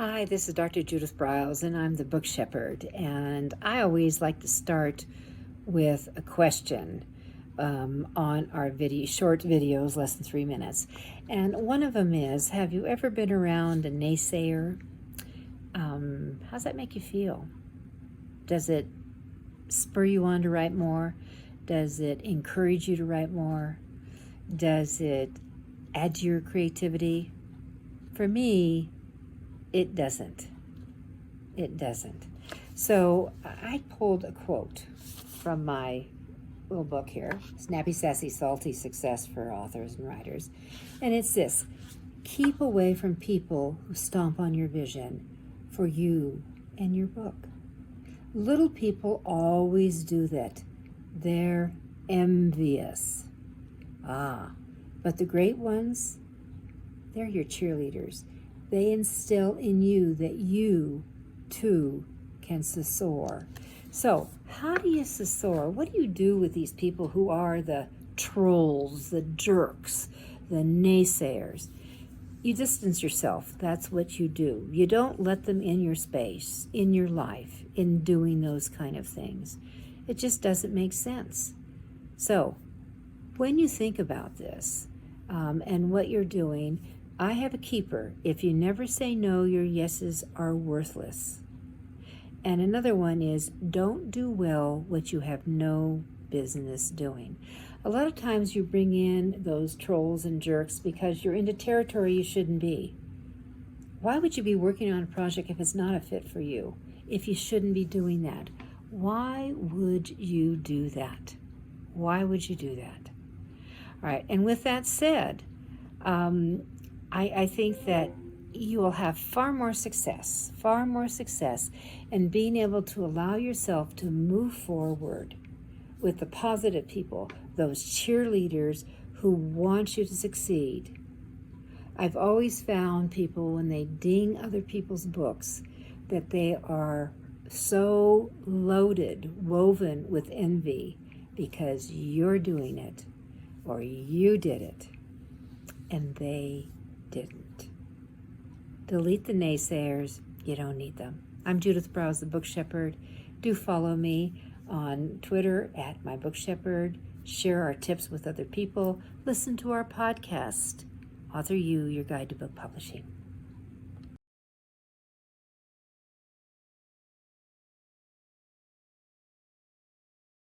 Hi, this is Dr. Judith Briles, and I'm the Book Shepherd. And I always like to start with a question on our short videos, less than 3 minutes. And one of them is, have you ever been around a naysayer? How's that make you feel? Does it spur you on to write more? Does it encourage you to write more? Does it add to your creativity? For me, it doesn't. It doesn't. So I pulled a quote from my little book here, Snappy Sassy Salty Success for Authors and Writers. And it's this: keep away from people who stomp on your vision for you and your book. Little people always do that. They're envious. But the great ones, they're your cheerleaders. They instill in you that you, too, can soar. So, how do you soar? What do you do with these people who are the trolls, the jerks, the naysayers? You distance yourself. That's what you do. You don't let them in your space, in your life, in doing those kind of things. It just doesn't make sense. So, when you think about this and what you're doing, I have a keeper. If you never say no, your yeses are worthless. And another one is, don't do well what you have no business doing. A lot of times you bring in those trolls and jerks because you're into territory you shouldn't be. Why would you be working on a project if it's not a fit for you? If you shouldn't be doing that? Why would you do that? Why would you do that? All right, and with that said, I think that you will have far more success in being able to allow yourself to move forward with the positive people, those cheerleaders who want you to succeed. I've always found people, when they ding other people's books, that they are so loaded, woven with envy because you're doing it or you did it and they didn't. Delete the naysayers. You don't need them. I'm Judith Briles, the Book Shepherd. Do follow me on Twitter at My Book Shepherd. Share our tips with other people. Listen to our podcast, Author You, Your Guide to Book Publishing.